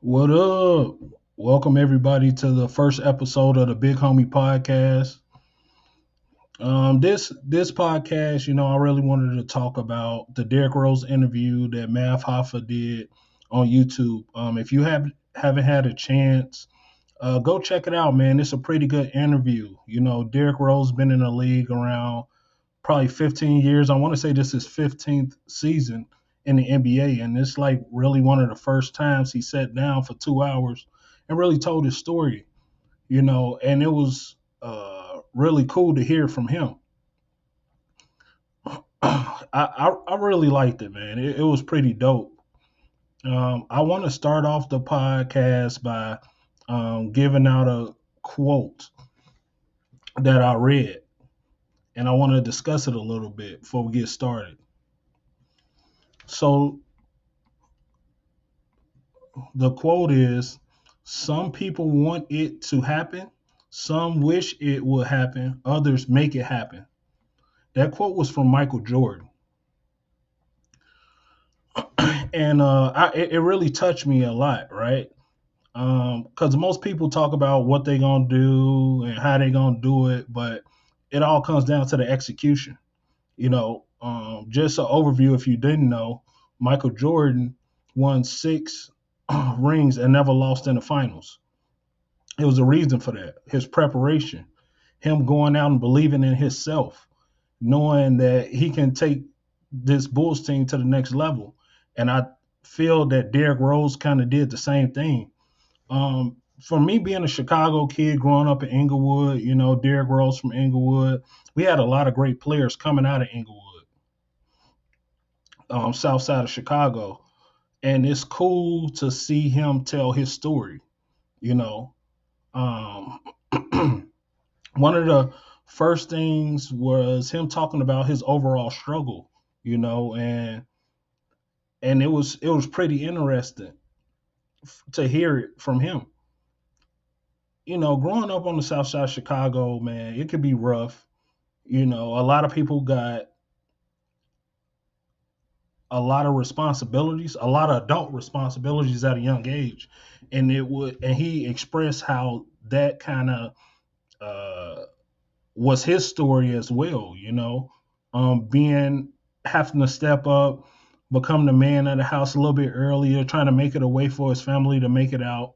What up? Welcome everybody to the first episode of the Big Homie Podcast. This podcast, I really wanted to talk about the Derrick Rose interview that Mav Hoffa did on YouTube. If you haven't had a chance, go check it out, man. It's a pretty good interview. Derrick Rose been in the league around probably 15 years. I want to say this is 15th season in the NBA, and it's like really one of the first times he sat down for 2 hours and really told his story. And it was really cool to hear from him. I really liked it, man. It was pretty dope. I want to start off the podcast by giving out a quote that I read, and I want to discuss it a little bit before we get started. So the quote is, some people want it to happen, some wish it would happen, others make it happen. That quote was from Michael Jordan. And it really touched me a lot, right? Because most people talk about what they gonna do and how they gonna do it, but it all comes down to the execution. Just an overview, if you didn't know, Michael Jordan won six rings and never lost in the finals. It was a reason for that. His preparation, him going out and believing in himself, knowing that he can take this Bulls team to the next level. And I feel that Derrick Rose kind of did the same thing. For me, being a Chicago kid growing up in Inglewood, Derrick Rose from Inglewood, we had a lot of great players coming out of Inglewood, south side of Chicago. And it's cool to see him tell his story, you know. Um, one of the first things was him talking about his overall struggle, and it was pretty interesting to hear it from him. Growing up on the south side of Chicago, man, it could be rough. A lot of people got a lot of responsibilities, a lot of adult responsibilities at a young age. And he expressed how that kind of uh was his story as well, being having to step up, become the man of the house a little bit earlier, trying to make it a way for his family to make it out.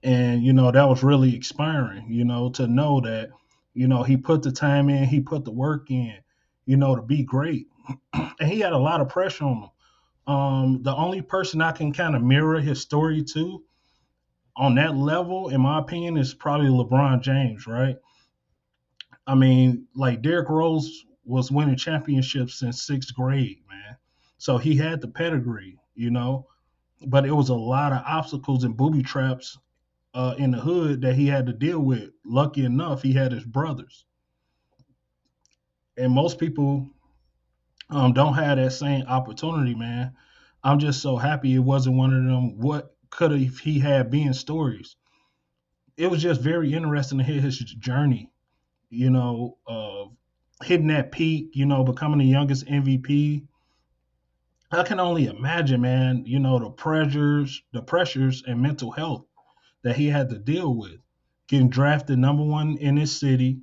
And, that was really inspiring, to know that, he put the time in, he put the work in, to be great. And he had a lot of pressure on him. The only person I can kind of mirror his story to on that level, in my opinion, is probably LeBron James, right? I mean, like Derrick Rose was winning championships since sixth grade, man. So he had the pedigree, but it was a lot of obstacles and booby traps in the hood that he had to deal with. Lucky enough, he had his brothers. And most people don't have that same opportunity, man. I'm just so happy it wasn't one of them. What could have he had been stories? It was just very interesting to hear his journey, of hitting that peak, becoming the youngest MVP. I can only imagine, man, the pressures and mental health that he had to deal with. Getting drafted number one in his city,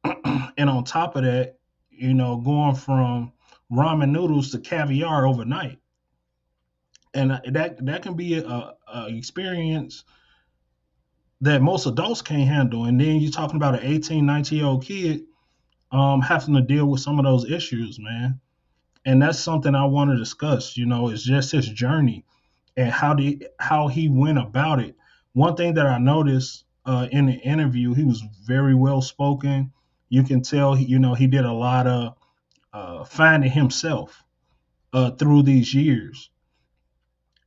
and on top of that, going from ramen noodles to caviar overnight, and that can be a experience that most adults can't handle. And then you're talking about an 18, 19-year-old kid having to deal with some of those issues, man. And that's something I want to discuss. Is just his journey and how he went about it. One thing that I noticed in the interview, he was very well spoken. You can tell, he did a lot of finding himself through these years,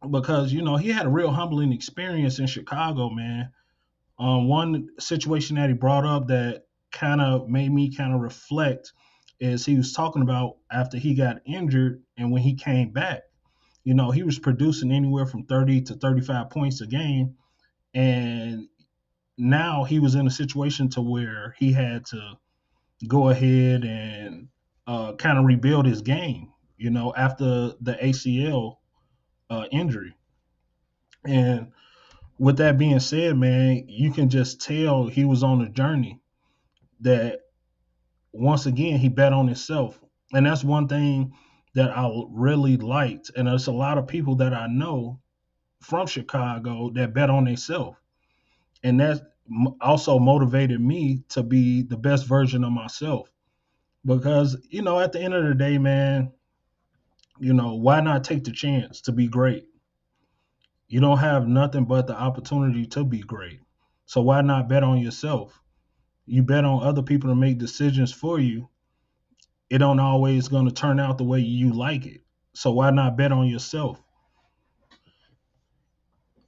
because he had a real humbling experience in Chicago, man. One situation that he brought up that kind of made me kind of reflect is he was talking about after he got injured and when he came back. He was producing anywhere from 30 to 35 points a game, and now he was in a situation to where he had to go ahead and kind of rebuild his game, after the ACL injury. And with that being said, man, you can just tell he was on a journey that once again he bet on himself. And that's one thing that I really liked. And there's a lot of people that I know from Chicago that bet on themselves. And that also motivated me to be the best version of myself. Because, at the end of the day, man, why not take the chance to be great? You don't have nothing but the opportunity to be great. So why not bet on yourself? You bet on other people to make decisions for you. It don't always going to turn out the way you like it. So why not bet on yourself?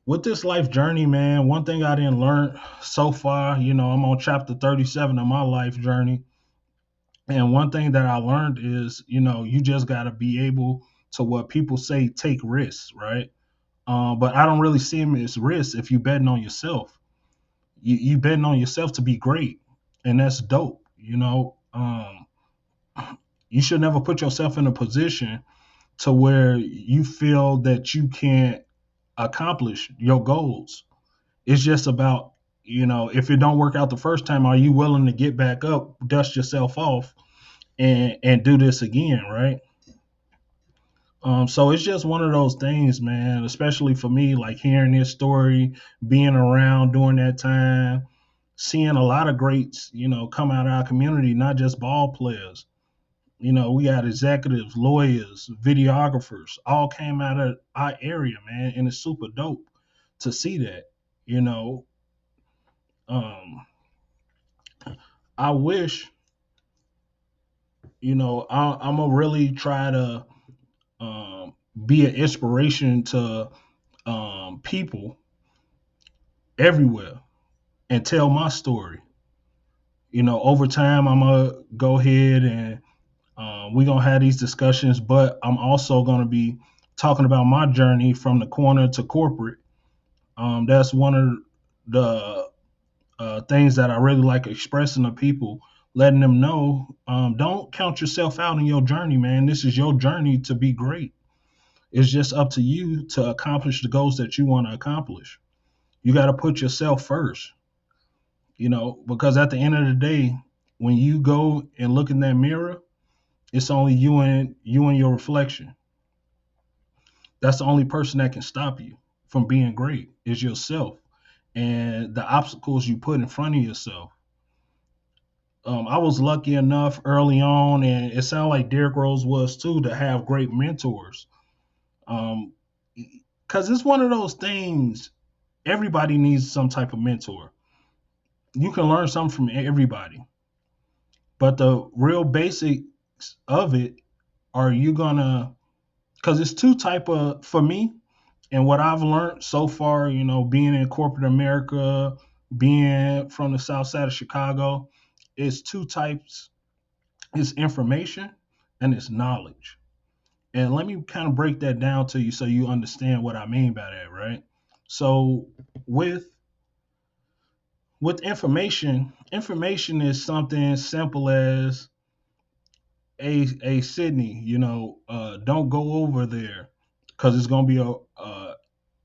With this life journey, man, one thing I didn't learn so far, I'm on chapter 37 of my life journey. And one thing that I learned is, you just got to be able to, what people say, take risks, right? But I don't really see them as risks if you betting on yourself. You betting on yourself to be great, and that's dope. You should never put yourself in a position to where you feel that you can't accomplish your goals. It's just about, if it don't work out the first time, are you willing to get back up, dust yourself off, and do this again, right? So it's just one of those things, man, especially for me, like hearing this story, being around during that time, seeing a lot of greats, come out of our community, not just ball players. We got executives, lawyers, videographers, all came out of our area, man, and it's super dope to see that. You know, um, I wish, I'm gonna really try to be an inspiration to people everywhere and tell my story. Over time, I'm gonna go ahead and we're gonna have these discussions, but I'm also gonna be talking about my journey from the corner to corporate. That's one of the things that I really like expressing to people, letting them know, don't count yourself out in your journey, man. This is your journey to be great. It's just up to you to accomplish the goals that you want to accomplish. You got to put yourself first, because at the end of the day, when you go and look in that mirror, it's only you and your reflection. That's the only person that can stop you from being great is yourself and the obstacles you put in front of yourself. I was lucky enough early on, and it sounded like Derrick Rose was too, to have great mentors. Um, because it's one of those things. Everybody needs some type of mentor. You can learn something from everybody, but the real basics of it are you gonna, because it's two type of, for me, and what I've learned so far, being in corporate America, being from the south side of Chicago, is two types. It's information and it's knowledge. And let me kind of break that down to you so you understand what I mean by that, right? So with information is something simple as a Sydney, don't go over there because it's gonna be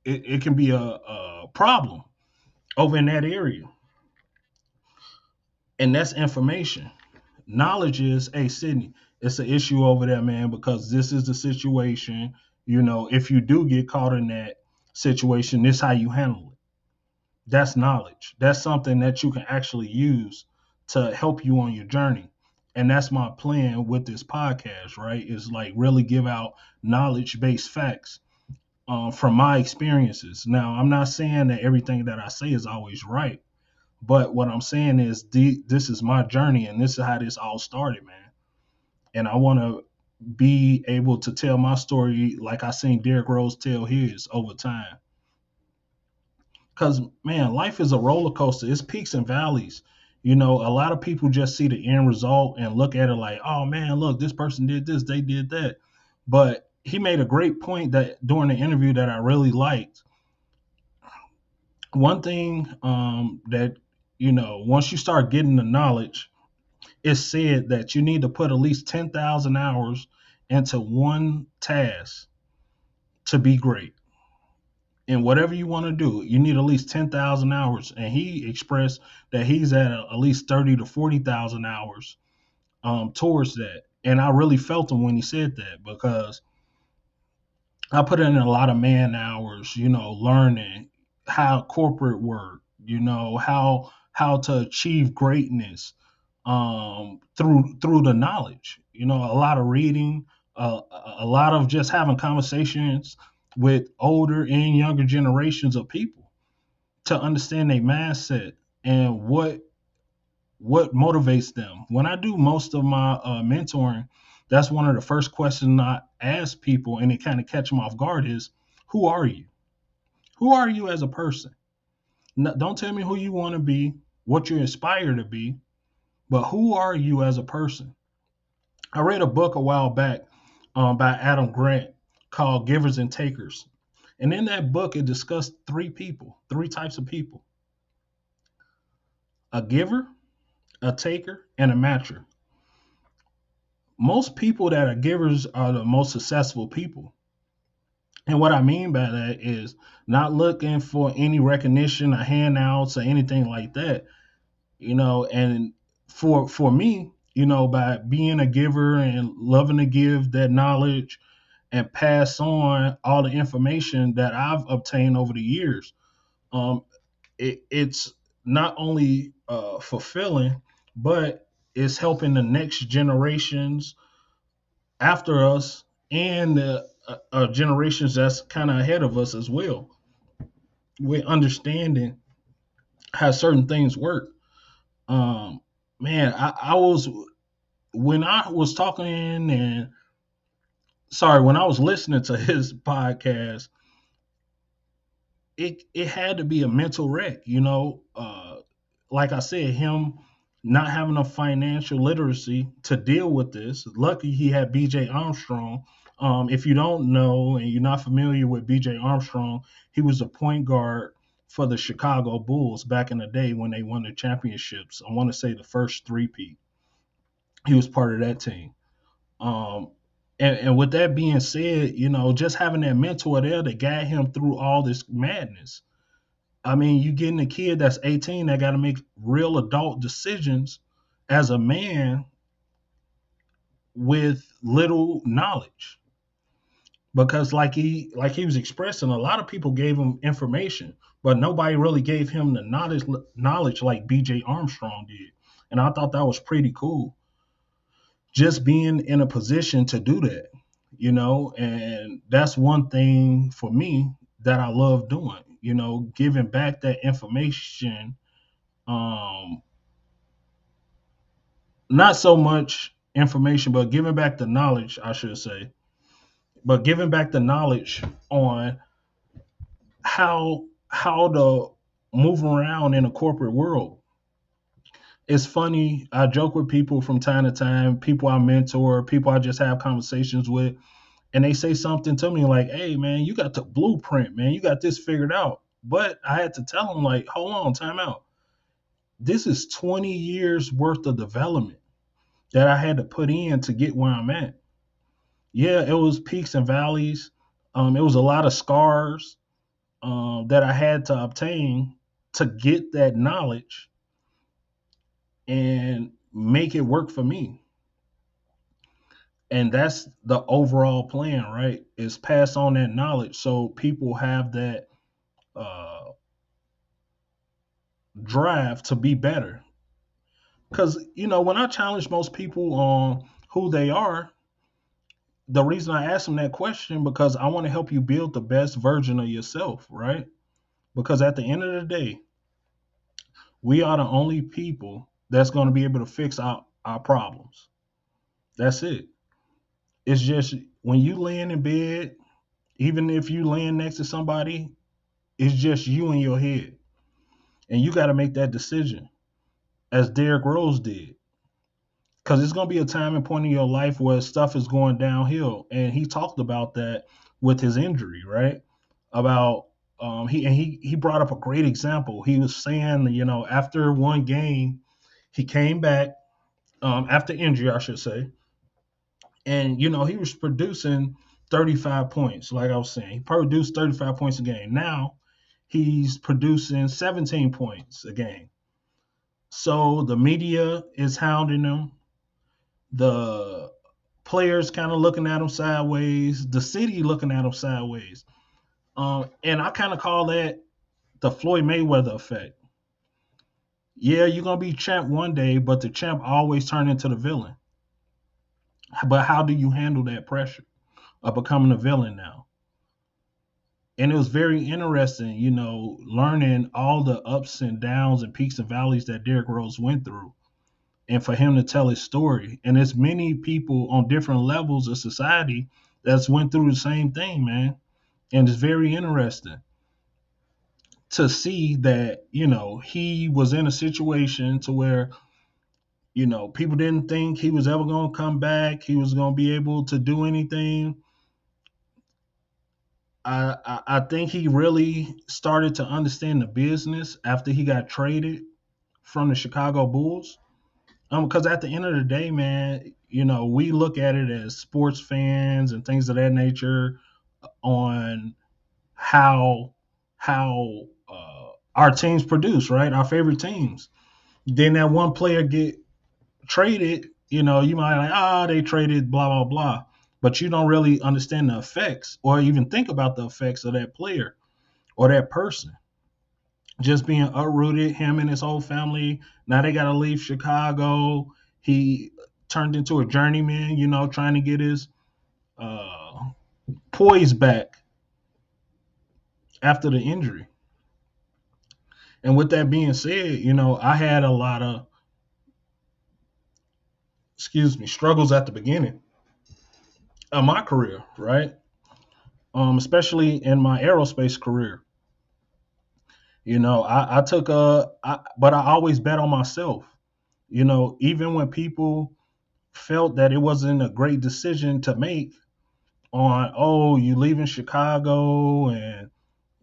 it can be a problem over in that area, and that's information. Knowledge is, hey, Sydney, it's an issue over there, man, because this is the situation. If you do get caught in that situation, this is how you handle it. That's knowledge. That's something that you can actually use to help you on your journey. And that's my plan with this podcast, right? Is like really give out knowledge based facts from my experiences. Now, I'm not saying that everything that I say is always right, but what I'm saying is this is my journey and this is how this all started, man. And I want to be able to tell my story like I seen Derrick Rose tell his over time. Because, man, life is a roller coaster. It's peaks and valleys. A lot of people just see the end result and look at it like, oh, man, look, this person did this, they did that. But he made a great point that during the interview that I really liked. One thing that, once you start getting the knowledge, it's said that you need to put at least 10,000 hours into one task to be great. in whatever you want to do, you need at least 10,000 hours. And he expressed that he's at least 30 to 40,000 hours towards that. And I really felt him when he said that, because I put in a lot of man hours, learning how corporate work, how to achieve greatness through the knowledge. A lot of reading, a lot of just having conversations with older and younger generations of people to understand their mindset and what motivates them. When I do most of my mentoring, that's one of the first questions I ask people, and it kind of catch them off guard is, who are you? Who are you as a person? Don't tell me who you want to be, what you inspire to be, but who are you as a person? I read a book a while back by Adam Grant called Givers and Takers. And in that book, it discussed three types of people: a giver, a taker, and a matcher. Most people that are givers are the most successful people. And what I mean by that is not looking for any recognition or handouts or anything like that. And for me, by being a giver and loving to give that knowledge and pass on all the information that I've obtained over the years, um, it's not only fulfilling, but it's helping the next generations after us and the generations that's kind of ahead of us as well. We're understanding how certain things work. Um, Man, I was when I was talking and sorry, when I was listening to his podcast, it had to be a mental wreck, like I said, him not having a financial literacy to deal with this. Lucky he had BJ Armstrong. If you don't know and you're not familiar with BJ Armstrong, he was a point guard for the Chicago Bulls back in the day when they won the championships. I want to say the first three-peat. He was part of that team. Um, and with that being said, just having that mentor there to guide him through all this madness. I mean, you getting a kid that's 18 that got to make real adult decisions as a man with little knowledge. Because like he was expressing, a lot of people gave him information, but nobody really gave him the knowledge like BJ Armstrong did. And I thought that was pretty cool. Just being in a position to do that, and that's one thing for me that I love doing, giving back that information. um Not so much information, but giving back the knowledge, I should say, but giving back the knowledge on how to move around in a corporate world. It's funny, I joke with people from time to time, people I mentor, people I just have conversations with, and they say something to me like, hey man, you got the blueprint, man, you got this figured out. But I had to tell them, like, hold on, time out. This is 20 years worth of development that I had to put in to get where I'm at. Yeah, it was peaks and valleys. It was a lot of scars that I had to obtain to get that knowledge and make it work for me. And that's the overall plan, right? Is pass on that knowledge so people have that uh, drive to be better. Because when I challenge most people on who they are, the reason I ask them that question because I want to help you build the best version of yourself, right? Because at the end of the day, we are the only people that's going to be able to fix our problems. That's it. It's just when you laying in bed, even if you laying next to somebody, it's just you in your head. And you got to make that decision, as Derrick Rose did. Because it's going to be a time and point in your life where stuff is going downhill. And he talked about that with his injury, right? About he brought up a great example. He was saying, after one game, he came back after injury, I should say, and he was producing 35 points, like I was saying. He produced 35 points a game. Now he's producing 17 points a game. So the media is hounding him. The players kind of looking at him sideways. The city looking at him sideways. And I kind of call that the Floyd Mayweather effect. Yeah, you're gonna be champ one day, but the champ always turn into the villain. But how do you handle that pressure of becoming a villain now? And it was very interesting, learning all the ups and downs and peaks and valleys that Derrick Rose went through, and for him to tell his story. And there's many people on different levels of society that's went through the same thing, man. And it's very interesting to see that, he was in a situation to where, people didn't think he was ever going to come back. He was going to be able to do anything. I think he really started to understand the business after he got traded from the Chicago Bulls. Because at the end of the day, man, we look at it as sports fans and things of that nature on how our teams produce, right? Our favorite teams. Then that one player get traded, you might like, they traded, blah, blah, blah. But you don't really understand the effects or even think about the effects of that player or that person. Just being uprooted, him and his whole family. Now they got to leave Chicago. He turned into a journeyman, trying to get his uh, poise back after the injury. And with that being said, I had a lot of, struggles at the beginning of my career, right? Especially in my aerospace career. I took but I always bet on myself. Even when people felt that it wasn't a great decision to make on, oh, you leaving Chicago and,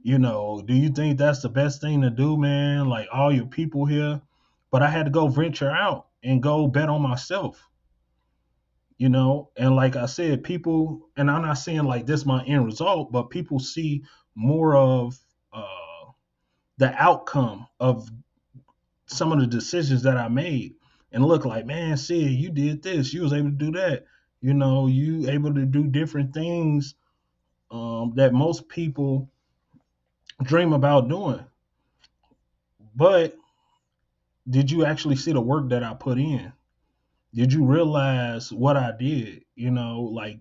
do you think that's the best thing to do, man? Like all your people here. But I had to go venture out and go bet on myself. And like I said, people, and I'm not saying like this my end result, but people see more of the outcome of some of the decisions that I made and look like, man, see, you did this, you was able to do that, you able to do different things that most people dream about doing. But did you actually see the work that I put in? Did you realize what I did? Like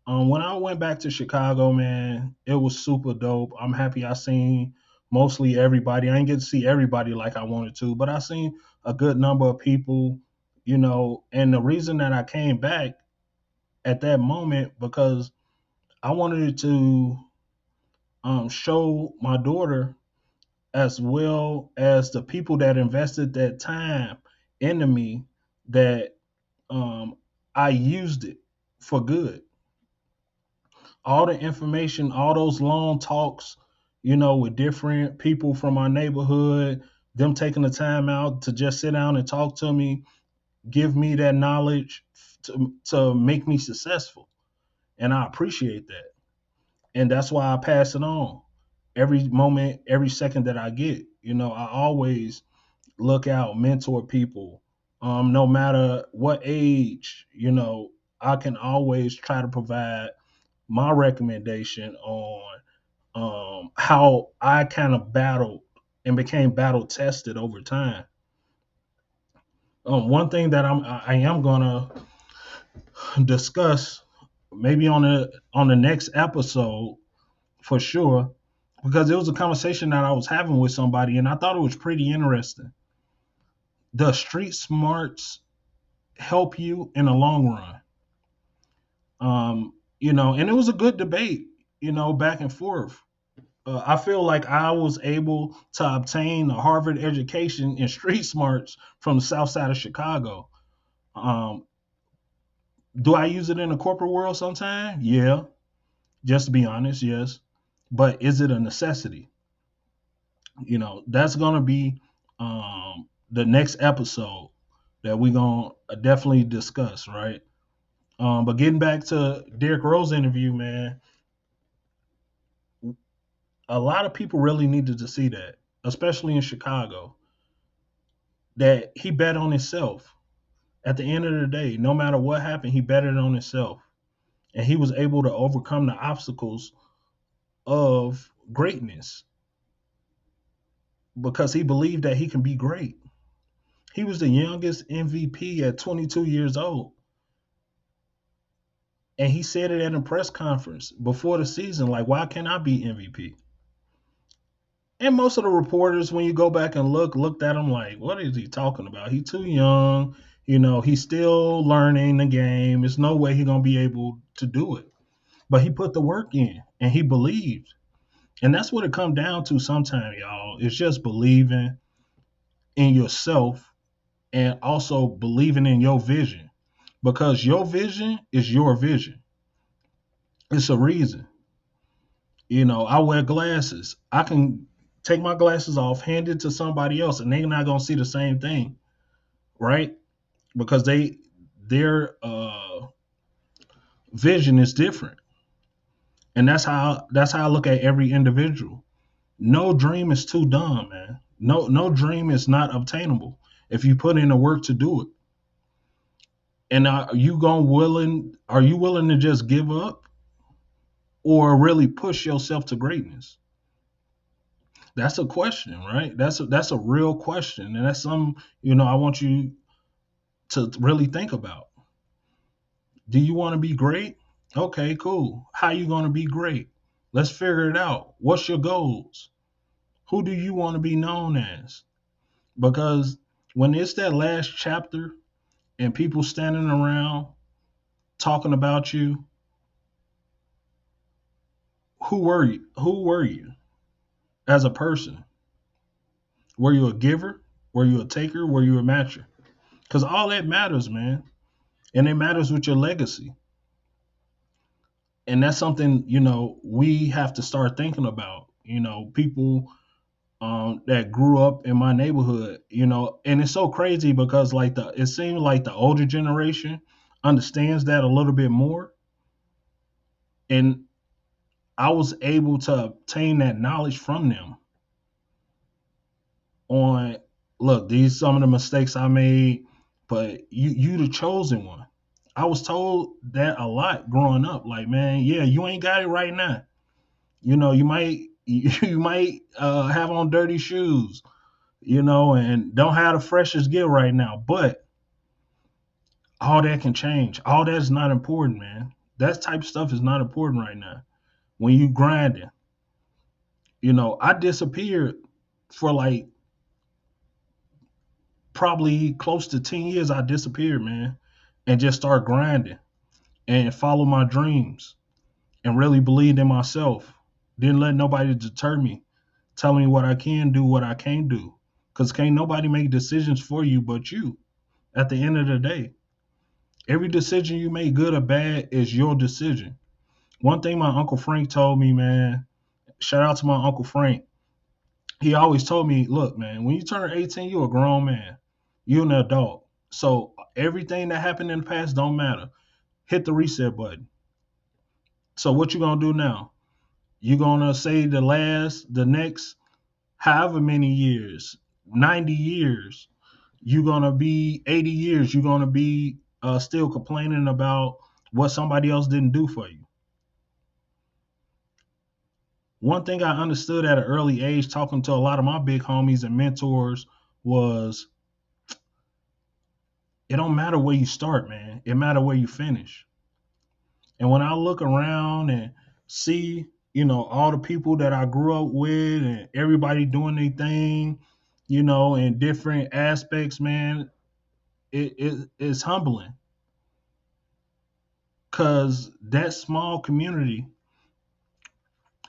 when I went back to Chicago, man, it was super dope. I'm happy I seen mostly everybody. I didn't get to see everybody like I wanted to, but I seen a good number of people, and the reason that I came back at that moment because I wanted to show my daughter as well as the people that invested that time into me that um, I used it for good. All the information, all those long talks, with different people from our neighborhood, them taking the time out to just sit down and talk to me, give me that knowledge to make me successful. And I appreciate that. And that's why I pass it on every moment, every second that I get. I always look out, mentor people. No matter what age, I can always try to provide my recommendation on how I kind of battled and became battle tested over time. One thing that I am gonna discuss maybe on the next episode for sure because it was a conversation that I was having with somebody and I thought it was pretty interesting. Does street smarts help you in the long run? And it was a good debate, back and forth. I feel like I was able to obtain a Harvard education in street smarts from the south side of Chicago. Um, do I use it in the corporate world sometime? Yeah, just to be honest, yes. But is it a necessity? That's going to be the next episode that we're going to definitely discuss, right? But getting back to Derrick Rose interview, man, a lot of people really needed to see that, especially in Chicago, that he bet on himself. At the end of the day, no matter what happened, he betted on himself. And he was able to overcome the obstacles of greatness because he believed that he can be great. He was the youngest MVP at 22 years old. And he said it at a press conference before the season, like, why can't I be MVP? And most of the reporters, when you go back and looked at him like, what is he talking about? He's too young. He's still learning the game. There's no way he's gonna be able to do it. But he put the work in and he believed. And that's what it comes down to sometimes, y'all. It's just believing in yourself and also believing in your vision. Because your vision is your vision. It's a reason. I wear glasses. I can take my glasses off, hand it to somebody else, and they're not gonna see the same thing, right? Because their vision is different, and that's how I look at every individual. No dream is too dumb, man. No dream is not obtainable if you put in the work to do it. And Are you willing to just give up, or really push yourself to greatness? That's a question, right? That's a real question, and that's something I want you to really think about. Do you want to be great? Okay, cool. How you going to be great? Let's figure it out. What's your goals? Who do you want to be known as? Because when it's that last chapter and people standing around talking about you, who were you? Who were you as a person? Were you a giver? Were you a taker? Were you a matcher? Because all that matters, man. And it matters with your legacy. And that's something, we have to start thinking about. People that grew up in my neighborhood, and it's so crazy because it seems like the older generation understands that a little bit more. And I was able to obtain that knowledge from them on, look, these some of the mistakes I made, but you the chosen one. I was told that a lot growing up. Like, man, yeah, you ain't got it right now. You might you might have on dirty shoes, and don't have the freshest gear right now. But all that can change. All that's not important, man. That type of stuff is not important right now. When you grinding, I disappeared for like probably close to 10 years. I disappeared, man, and just start grinding and follow my dreams and really believed in myself. Didn't let nobody deter me, telling me what I can do, what I can't do. Because can't nobody make decisions for you but you at the end of the day. Every decision you make, good or bad, is your decision. One thing my Uncle Frank told me, man, shout out to my Uncle Frank. He always told me, look, man, when you turn 18, you're a grown man. You're an adult. So everything that happened in the past don't matter. Hit the reset button. So what you gonna do now? You're gonna say the next however many years, 90 years, you're gonna be 80 years, you're gonna be still complaining about what somebody else didn't do for you. One thing I understood at an early age, talking to a lot of my big homies and mentors, was it don't matter where you start, man. It matter where you finish. And when I look around and see, all the people that I grew up with and everybody doing their thing, in different aspects, man, it's humbling. Cause that small community,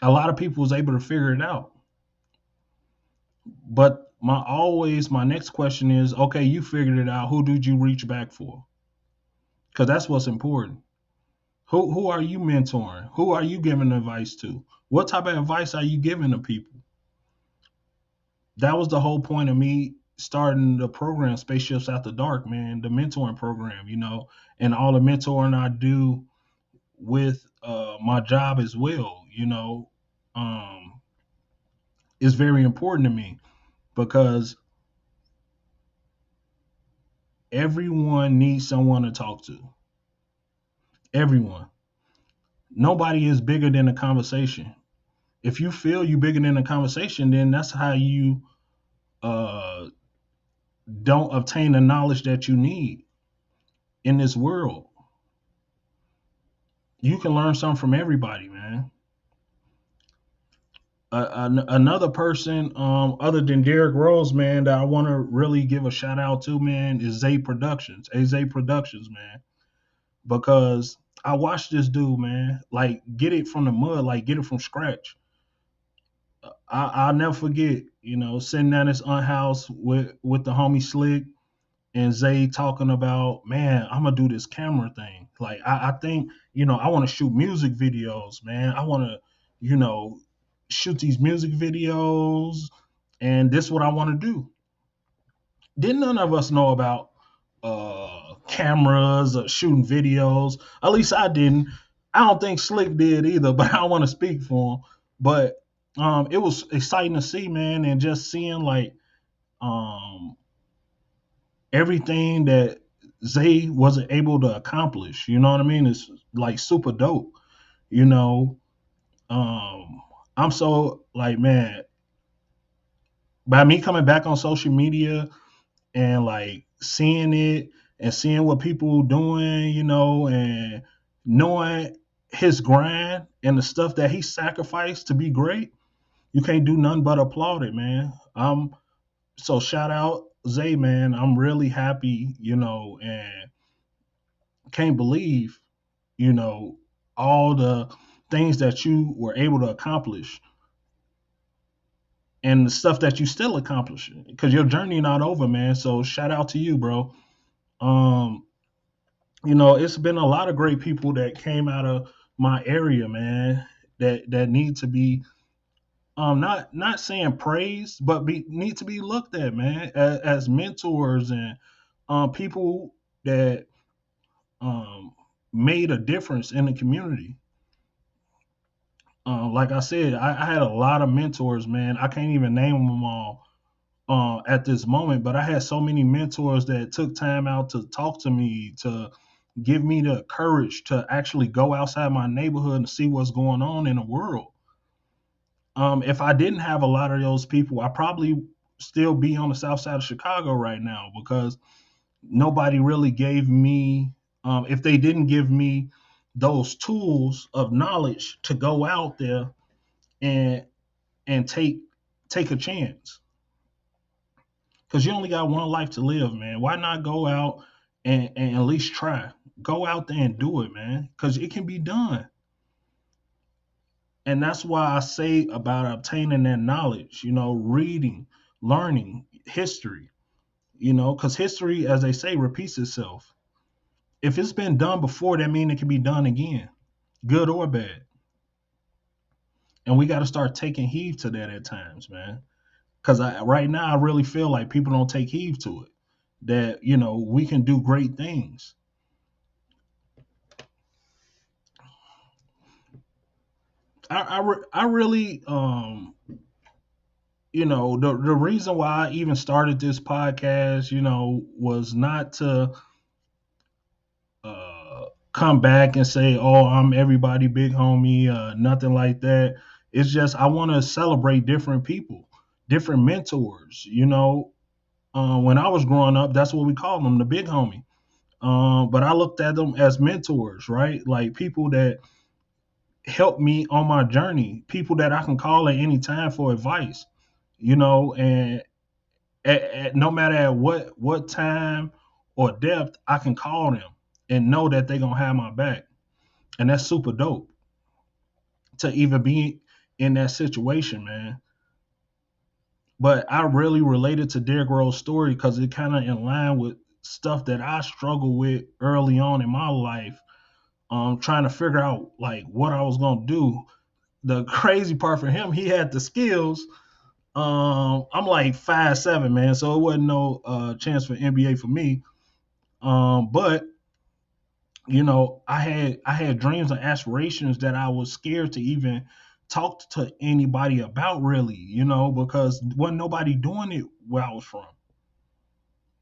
a lot of people was able to figure it out. But my next question is, okay, you figured it out. Who did you reach back for? Because that's what's important. Who are you mentoring? Who are you giving advice to? What type of advice are you giving to people? That was the whole point of me starting the program Spaceships After Dark, man, the mentoring program, and all the mentoring I do with my job as well, um, is very important to me because everyone needs someone to talk to. Everyone. Nobody is bigger than a conversation. If you feel you bigger than a conversation, then that's how you uh, don't obtain the knowledge that you need in this world. You can learn something from everybody, man. Another person, other than Derrick Rose, man, that I want to really give a shout out to, man, is Zay Productions. Zay Productions, man, because I watched this dude, man, like get it from the mud, like get it from scratch. I'll never forget, sitting down this unhouse with the homie Slick and Zay talking about, man, I'm gonna do this camera thing. Like I think, I want to shoot music videos, man. I want to, you know, shoot these music videos, and this is what I want to do. Didn't none of us know about cameras or shooting videos. At least I didn't. I don't think Slick did either, but I don't want to speak for him. But it was exciting to see, man, and just seeing like um, everything that Zay wasn't able to accomplish. You know what I mean? It's like super dope. You know, I'm so like, man, by me coming back on social media and like seeing it and seeing what people doing, and knowing his grind and the stuff that he sacrificed to be great, you can't do nothing but applaud it, man. So shout out Zay, man. I'm really happy, and can't believe, you know, all the things that you were able to accomplish and the stuff that you still accomplishing because your journey not over, man. So shout out to you, bro. Um, it's been a lot of great people that came out of my area, man, that need to be not saying praised, but need to be looked at, man, as mentors and people that um made a difference in the community. Like I said, I had a lot of mentors, man. I can't even name them all at this moment, but I had so many mentors that took time out to talk to me, to give me the courage to actually go outside my neighborhood and see what's going on in the world. If I didn't have a lot of those people, I probably still be on the south side of Chicago right now because nobody really gave me, if they didn't give me those tools of knowledge to go out there and take a chance, because you only got one life to live, man. Why not go out and at least try? Go out there and do it, man, because it can be done. And that's why I say about obtaining that knowledge, reading, learning history, because history, as they say, repeats itself. If it's been done before, that means it can be done again, good or bad. And we got to start taking heed to that at times, man. Because right now, I really feel like people don't take heed to it. That we can do great things. I really the reason why I even started this podcast, was not to come back and say, "Oh, I'm everybody big homie," nothing like that. It's just I want to celebrate different people, different mentors. When I was growing up, that's what we called them, the big homie. But I looked at them as mentors, right? Like people that help me on my journey, people that I can call at any time for advice, and no matter at what time or depth, I can call them and know that they're gonna have my back, and that's super dope to even be in that situation, man. But I really related to Derrick Rose's story because it kind of in line with stuff that I struggled with early on in my life, trying to figure out like what I was gonna do. The crazy part for him, he had the skills, I'm like 5'7", man, so it wasn't no chance for NBA for me. But I had dreams and aspirations that I was scared to even talk to anybody about, really, because wasn't nobody doing it where I was from.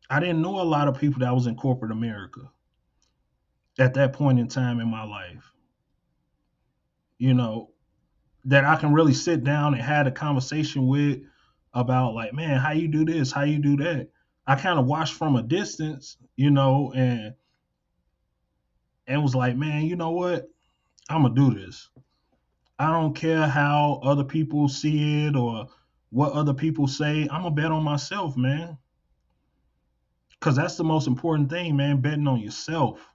I didn't know a lot of people that was in corporate America at that point in time in my life, you know, that I can really sit down and had a conversation with about, like, man, how you do this, how you do that. I kind of watched from a distance, and was like, man, you know what? I'm gonna do this. I don't care how other people see it or what other people say. I'm gonna bet on myself, man, because that's the most important thing, man. Betting on yourself,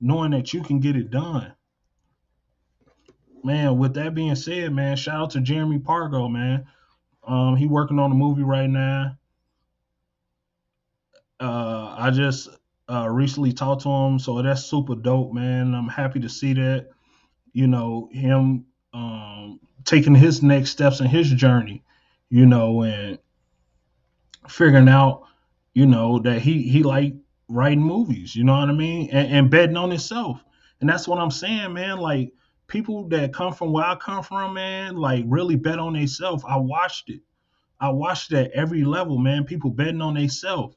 knowing that you can get it done, man. With that being said, man, shout out to Jeremy Pargo, man. He working on a movie right now. I just recently talked to him, so that's super dope, man. I'm happy to see that. Him taking his next steps in his journey, and figuring out, that he like writing movies, you know what I mean, and betting on himself. And that's what I'm saying, man. Like, people that come from where I come from, man, like, really bet on themselves. I watched it. I watched it at every level, man. People betting on themselves.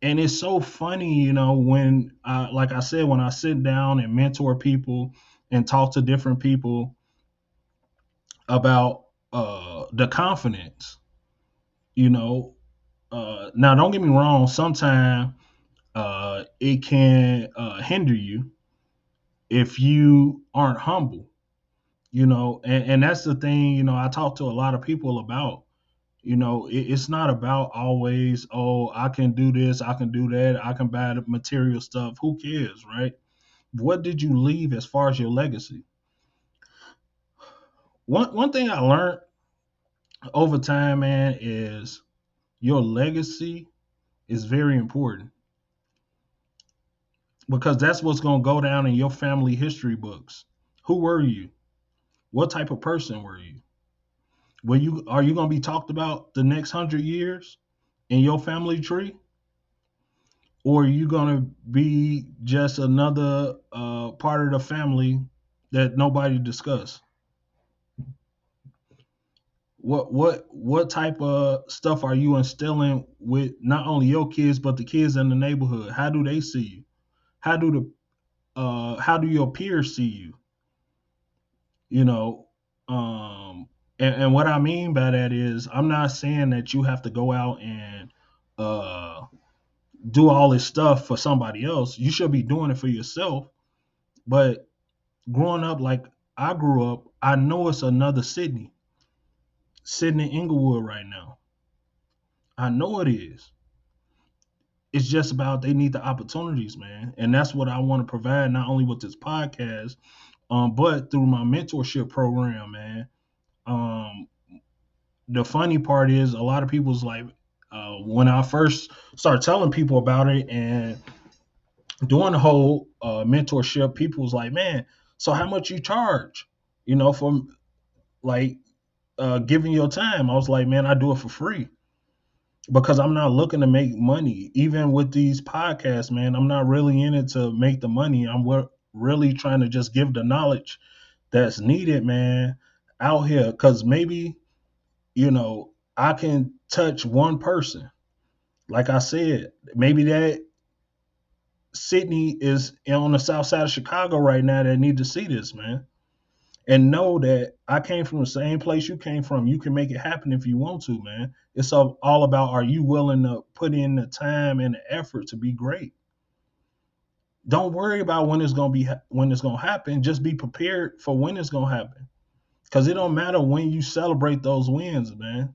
And it's so funny, when like I said, when I sit down and mentor people and talk to different people about the confidence, you know. Now, don't get me wrong. Sometimes it can hinder you if you aren't humble, and that's the thing. I talk to a lot of people about. It's not about always, oh, I can do this, I can do that, I can buy the material stuff. Who cares, right? What did you leave as far as your legacy? One thing I learned over time, man, is your legacy is very important, because that's what's going to go down in your family history books. Who were you? What type of person were you? Are you going to be talked about the next 100 years in your family tree, or are you going to be just another part of the family that nobody discuss? What type of stuff are you instilling with not only your kids but the kids in the neighborhood? How do they see you? How do your peers see you? You know, and what I mean by that is, I'm not saying that you have to go out and uh do all this stuff for somebody else. You should be doing it for yourself. But growing up like I grew up, I know it's another Sydney sitting in Inglewood right now. I know it is. It's just about they need the opportunities, man. And that's what I want to provide, not only with this podcast, but through my mentorship program, man. Um, the funny part is, a lot of people's like, when I first started telling people about it and doing the whole mentorship, people was like, man, so how much you charge? For like giving your time. I was like, man, I do it for free, because I'm not looking to make money. Even with these podcasts, man, I'm not really in it to make the money. I'm really trying to just give the knowledge that's needed, man, out here. Because maybe, I can touch one person. Like I said, maybe that Sydney is on the south side of Chicago right now that need to see this, man. And know that I came from the same place you came from. You can make it happen if you want to, man. It's all about, are you willing to put in the time and the effort to be great? Don't worry about when it's gonna happen. Just be prepared for when it's gonna happen. Because it don't matter when you celebrate those wins, man.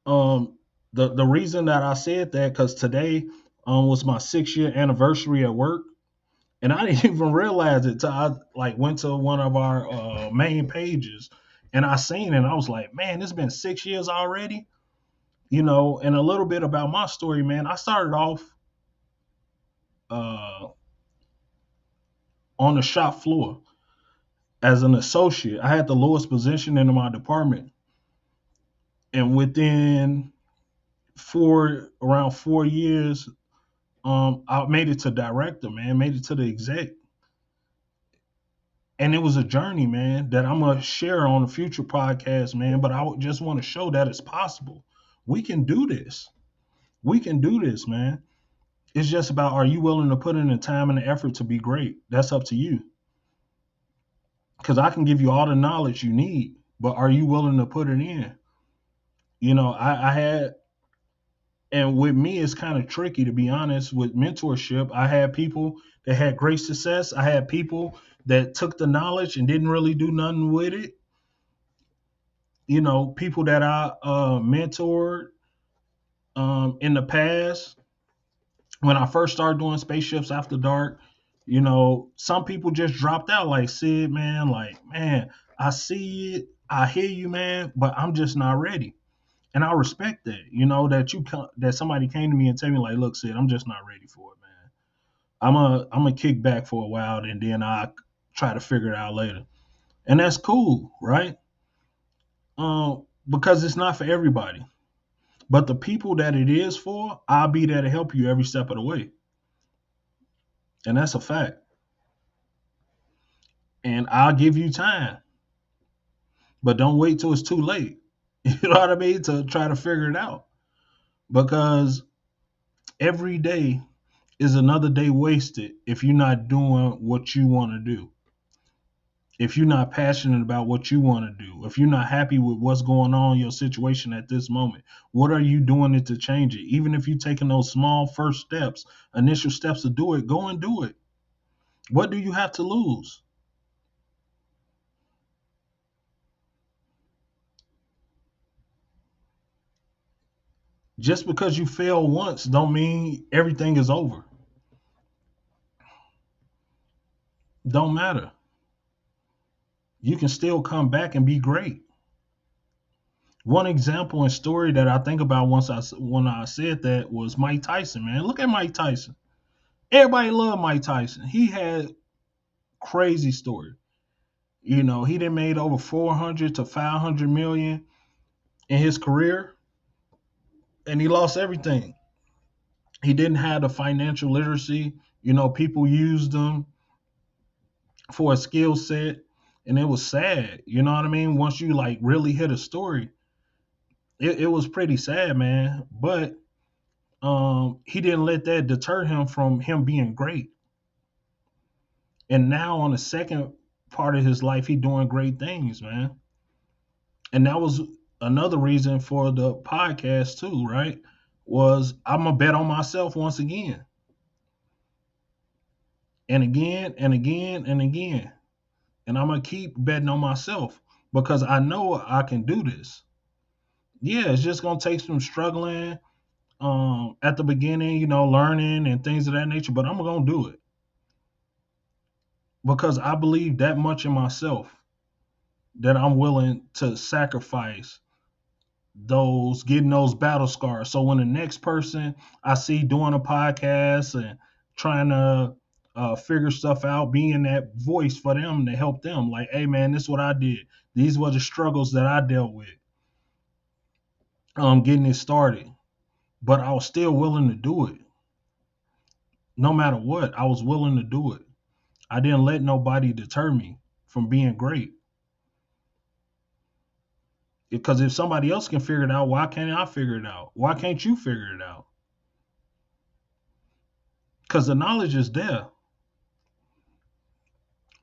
Um, the reason that I said that, because today was my 6 year anniversary at work, and I didn't even realize it till I like went to one of our main pages, and I seen it. And I was like, man, it's been 6 years already. And a little bit about my story, man. I started off uh, on the shop floor, as an associate. I had the lowest position in my department, and within around 4 years, I made it to director, man. Made it to the exec, and it was a journey, man, that I'm gonna share on a future podcast, man. But I would just want to show that it's possible. We can do this. We can do this, man. It's just about, are you willing to put in the time and the effort to be great? That's up to you. Because I can give you all the knowledge you need, but are you willing to put it in? I had, and with me, it's kind of tricky, to be honest. With mentorship, I had people that had great success. I had people that took the knowledge and didn't really do nothing with it. People that I mentored in the past, when I first started doing spaceships after dark, some people just dropped out, like Sid, man. Like, man, I see it, I hear you, man, but I'm just not ready. And I respect that, that somebody came to me and tell me, like, look, Sid, I'm just not ready for it, man. I'm gonna kick back for a while, and then I try to figure it out later, and that's cool, right? Because it's not for everybody, but the people that it is for, I'll be there to help you every step of the way, and that's a fact. And I'll give you time, but don't wait till it's too late. You know what I mean? To try to figure it out, because every day is another day wasted if you're not doing what you want to do. If you're not passionate about what you want to do, if you're not happy with what's going on in your situation at this moment, what are you doing it to change it? Even if you're taking those small first steps, initial steps to do it, go and do it. What do you have to lose? Just because you fail once don't mean everything is over. Don't matter. You can still come back and be great. One example and story that I think about when I said that was Mike Tyson, man. Look at Mike Tyson. Everybody loved Mike Tyson. He had crazy story. He done made over 400 to 500 million in his career, and he lost everything. He didn't have the financial literacy. People used him for a skill set, and it was sad. You know what I mean? Once you like really hit a story, it was pretty sad, man. But he didn't let that deter him from him being great. And now on the second part of his life, he doing great things, man. And that was another reason for the podcast too, right? Was I'm gonna bet on myself once again, and again and again and again, and I'm gonna keep betting on myself because I know I can do this. Yeah, it's just gonna take some struggling at the beginning, learning and things of that nature, but I'm gonna do it because I believe that much in myself that I'm willing to sacrifice getting those battle scars. So when the next person I see doing a podcast and trying to figure stuff out, being that voice for them to help them, like, hey man, this is what I did. These were the struggles that I dealt with, getting it started. But I was still willing to do it. No matter what, I was willing to do it. I didn't let nobody deter me from being great. Because if somebody else can figure it out, why can't I figure it out? Why can't you figure it out? Because the knowledge is there.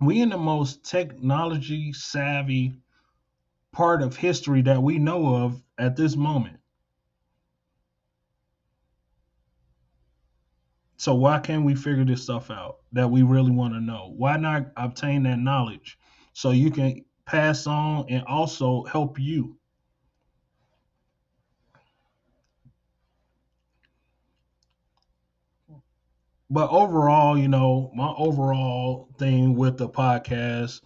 We in the most technology savvy part of history that we know of at this moment. So why can't we figure this stuff out that we really want to know? Why not obtain that knowledge so you can pass on and also help you? But overall, my overall thing with the podcast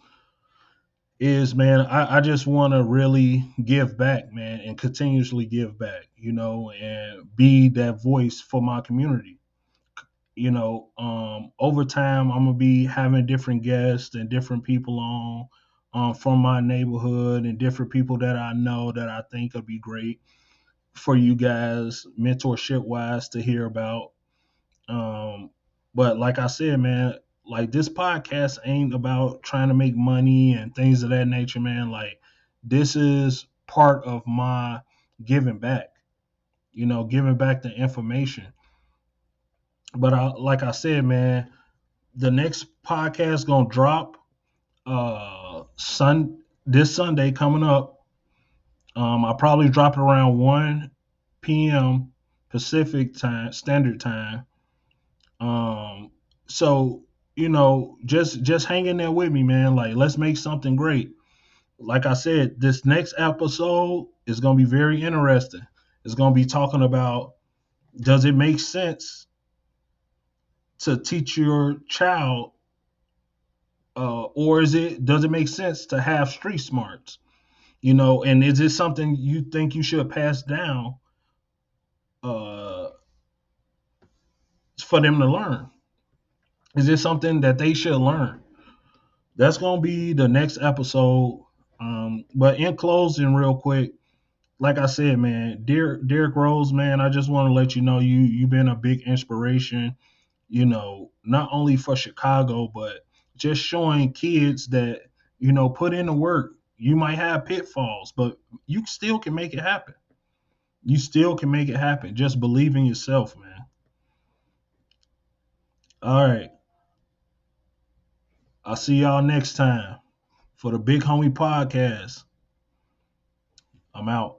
is, man, I just want to really give back, man, and continuously give back, and be that voice for my community. Over time, I'm gonna be having different guests and different people on. from my neighborhood and different people that I know that I think would be great for you guys, mentorship wise, to hear about. Um, but like I said, man, like this podcast ain't about trying to make money and things of that nature, man. Like this is part of my giving back, giving back the information. But like I said, man, the next podcast gonna drop this Sunday coming up. I'll probably drop it around 1 p.m. Pacific time, standard time. Um, so just hang in there with me, man. Like, let's make something great. Like I said, this next episode is gonna be very interesting. It's gonna be talking about, does it make sense to teach your child, or does it make sense to have street smarts? And is it something you think you should pass down uh, for them to learn? Is it something that they should learn? That's gonna be the next episode. But in closing, real quick, like I said, man, Derrick Rose, man, I just want to let you know you've been a big inspiration. Not only for Chicago, but just showing kids that put in the work. You might have pitfalls, but you still can make it happen. You still can make it happen. Just believe in yourself, man. All right. I'll see y'all next time for the Big Homie Podcast. I'm out.